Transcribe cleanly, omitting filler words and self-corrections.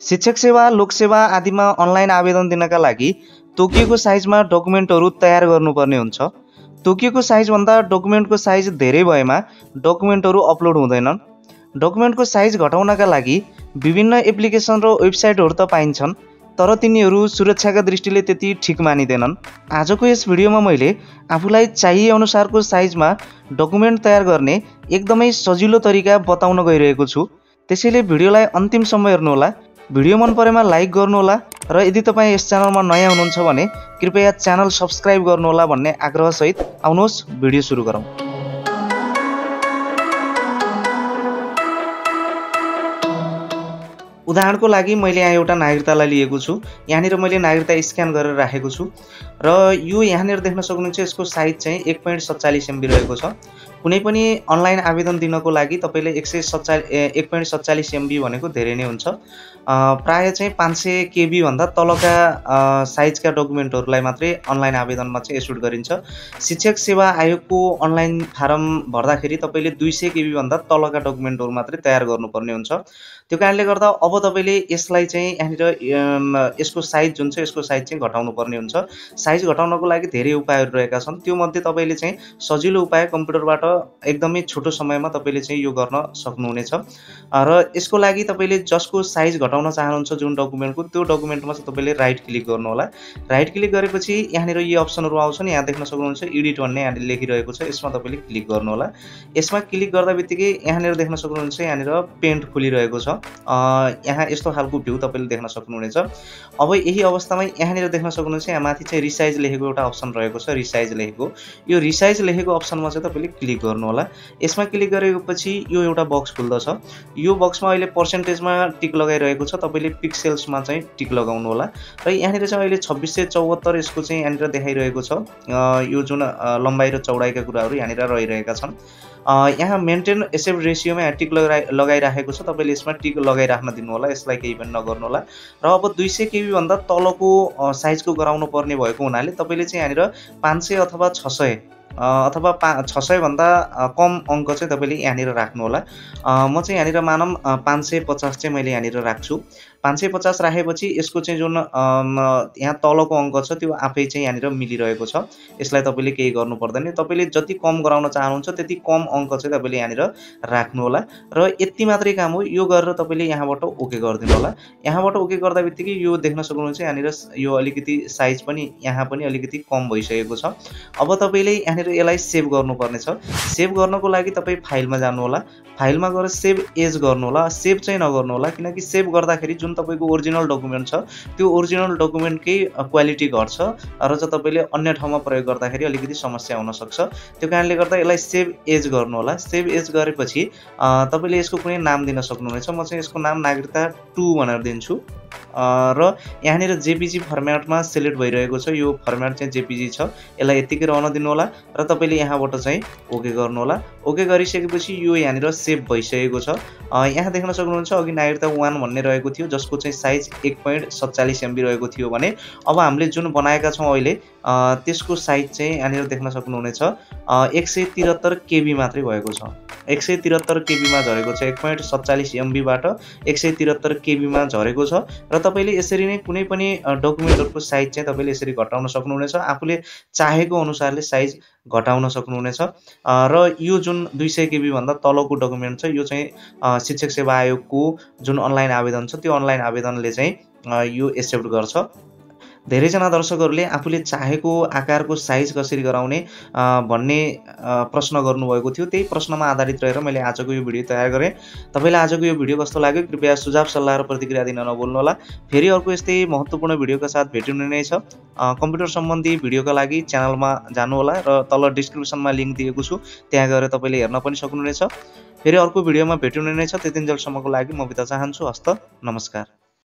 शिक्षक सेवा, लोकसेवा आदिमा अनलाइन आवेदन दिनका लागि तोकिएको साइजमा डकुमेन्टहरू तयार गर्नुपर्ने हुन्छ। तोकिएको साइजभन्दा डकुमेन्टको साइज धेरै भएमा डकुमेन्टहरू अपलोड हुँदैनन्। डकुमेन्टको साइज घटाउनका लागि विभिन्न एप्लिकेसन र वेबसाइटहरू त पाइन्छन्, तर तिनीहरू सुरक्षाका दृष्टिले त्यति ठिक मानिँदैनन्। आजको यस भिडियोमा मैले आफूलाई चाहिए अनुसारको साइजमा डकुमेन्ट तयार गर्ने एकदमै सजिलो तरिका बताउन गइरहेको छु। त्यसैले भिडियोलाई अन्तिमसम्म हेर्नुहोला। भिडियो मन परेमा लाइक गर्नुहोला र यदि तपाईँ यस च्यानलमा नयाँ हुनुहुन्छ भने कृपया च्यानल सब्स्क्राइब गर्नुहोला भन्ने आग्रहसहित आउनुहोस् भिडियो सुरु गरौँ। उदाहरणको लागि मैले यहाँ एउटा नागरिकतालाई लिएको छु। यहाँनिर मैले नागरिकता स्क्यान गरेर राखेको छु र यो यहाँनिर देख्न सक्नुहुन्छ यसको साइज चाहिँ 1.47 MB रहेको छ। कुनै पनि अनलाइन आवेदन दिनको लागि तपाईले 1.47 MB भनेको धेरै नै हुन्छ। प्राय चाहिँ 500 KB भन्दा तलका साइजका डकुमेन्टहरूलाई मात्रै अनलाइन आवेदनमा चाहिँ एस्युट गरिन्छ। शिक्षक सेवा आयोगको अनलाइन फारम भर्दाखेरि तपाईले 200 KB भन्दा तलका डकुमेन्टहरू मात्रै तयार गर्नुपर्ने हुन्छ। त्यो कारणले गर्दा अब तपाईले यसलाई चाहिँ यहाँनिर यसको साइज जुन छ यसको साइज चाहिँ घटाउनु पर्ने हुन्छ। साइज घटाउनको लागि धेरै उपायहरू रहेका छन्। त्यो मध्ये तपाईले चाहिँ सजिलो उपाय कम्प्युटरबाट एकदमै छोटो समयमा तपाईले चाहिँ यो गर्न सक्नुहुनेछ। र यसको लागि तपाईले जसको साइज घटाउन चाहनुहुन्छ जुन डकुमेन्टको, त्यो डकुमेन्टमा चाहिँ तपाईले राइट क्लिक गर्नु होला। राइट क्लिक गरेपछि यहाँनिर यी अप्सनहरू आउँछन्। यहाँ देख्न सक्नुहुन्छ एडिट भन्ने यहाँले लेखिरहेको छ, यसमा तपाईले क्लिक गर्नु होला। यसमा क्लिक गर्दा बित्तिकै यहाँनिर देख्न सक्नुहुन्छ यहाँनिर पेन्ट खोलिरहेको छ। यहाँ यस्तो खालको भ्यू तपाईले देख्न सक्नुहुनेछ। अब यही अवस्थामा यहाँनिर देख्न सक्नुहुन्छ यहाँ माथि चाहिँ रिसाइज लेखेको एउटा अप्सन रहेको छ, रिसाइज लेखेको। यो रिसाइज लेखेको अप्सनमा चाहिँ तपाईले क्लिक गर्नु होला। यसमा क्लिक गरेपछि यो एउटा बक्स खुल्दछ। यो बक्समा अहिले पर्सेन्टेजमा टिक लगाइरहेको छ, तपाईले पिक्सेल्समा चाहिँ टिक लगाउनु होला। र यहाँनिर चाहिँ अहिले 2674 यसको चाहिँ यहाँनिर देखाइरहेको छ। यो जुन लम्बाइ र चौडाइका कुराहरू यहाँनिर रहिरहेका छन्। यहाँ मेन्टेन एसेप्ट रेसियोमा यहाँ टिक लगाइराखेको छ, तपाईले यसमा टिक लगाइराख्न दिनु होला, यसलाई केही पनि नगर्नु होला। र अब 200 KB भन्दा तलको साइजको गराउनु पर्ने भएको हुनाले तपाईले चाहिँ यहाँनिर 500 अथवा 600 अथवा 600 भन्दा कम अङ्क चाहिँ तपाईले यहाँनिर राख्नु होला। म चाहिँ यहाँनिर मानौँ 550 चाहिँ मैले यहाँनिर राख्छु। 550 राखेपछि यसको चाहिँ जुन यहाँ तलको अङ्क छ त्यो आफै चाहिँ यहाँनिर मिलिरहेको छ। यसलाई तपाईले केही गर्नु पर्दैन। तपाईले जति कम गराउन चाहनुहुन्छ त्यति कम अङ्क चाहिँ तपाईले यहाँनिर राख्नु होला। र यति मात्रै काम हो। यो गरेर तपाईले यहाँबाट ओके गरिदिनु होला। यहाँबाट ओके गर्दा बित्तिकै यो देख्न सक्नुहुन्छ यहाँनिर यो अलिकति साइज पनि यहाँ पनि अलिकति कम भइसकेको छ। अब तपाईले यहाँनिर यसलाई सेभ गर्नुपर्ने छ। सेभ गर्नको लागि तपाई फाइलमा जानु होला। फाइलमा गएर सेभ एज गर्नु होला। सेभ चाहिँ नगर्नु होला, किनकि सेभ गर्दाखेरि जुन तपाईको ओरिजिनल डकुमेन्ट छ त्यो ओरिजिनल डकुमेन्टकै क्वालिटी घट्छ र चाहिँ तपाईले अन्य ठाउँमा प्रयोग गर्दाखेरि अलिकति समस्या हुन सक्छ। त्यो कारणले गर्दा यसलाई सेभ एज गर्नु होला। सेभ एज गरेपछि तपाईले यसको कुनै नाम दिन सक्नुहुनेछ। म चाहिँ यसको नाम नागरिकता 2 भनेर दिन्छु। र यहाँनिर जेपीजी फर्मेटमा सिलेक्ट भइरहेको छ। यो फर्मेट चाहिँ जेपीजी छ। यसलाई यतिकै रहन दिनु होला र तपाईले यहाँबाट चाहिँ ओके गर्नु होला। ओके गरिसकेपछि यो यहाँनिर सेभ भइसकेको छ। यहाँ देख्न सक्नुहुन्छ अघि नागरिकता 1 भन्ने रहेको थियो जसको चाहिँ साइज 1.47 MB रहेको थियो भने अब हामीले जुन बनाएका छौँ अहिले त्यसको साइज चाहिँ यहाँनिर देख्न सक्नुहुनेछ 173 KB मात्रै भएको छ। 173 KB मा झरेको छ। 1.47 MB बाट 173 KB मा झरेको छ। र तपाईले यसरी नै कुनै पनि डकुमेन्टहरुको साइज चाहिँ तपाईले यसरी घटाउन सक्नुहुनेछ। आफूले चाहेको अनुसारले साइज घटाउन सक्नुहुनेछ। र यो जुन 200 KB भन्दा तलको डकुमेन्ट छ यो चाहिँ शिक्षक सेवा आयोगको जुन अनलाइन आवेदन छ त्यो अनलाइन आवेदनले चाहिँ यो एक्सेप्ट गर्छ। धेरैजना दर्शकहरूले आफूले चाहेको आकारको साइज कसरी गराउने भन्ने प्रश्न गर्नुभएको थियो। त्यही प्रश्नमा आधारित रहेर मैले आजको यो भिडियो तयार गरेँ। तपाईलाई आजको यो भिडियो कस्तो लाग्यो कृपया सुझाव सल्लाह र प्रतिक्रिया दिन नभुल्नु होला। फेरि अर्को यस्तै महत्त्वपूर्ण भिडियोका साथ भेटिनु नै छ। कम्प्युटर सम्बन्धी भिडियोका लागि च्यानलमा जानु होला र तल डिस्क्रिप्सनमा लिंक दिएको छु, त्यहाँ गएर तपाईले हेर्न पनि सक्नुहुनेछ। फेरि अर्को भिडियोमा भेटिनु नै छ। त्यतिन्जेलसम्मको लागि म बिदा चाहन्छु। हस्त नमस्कार।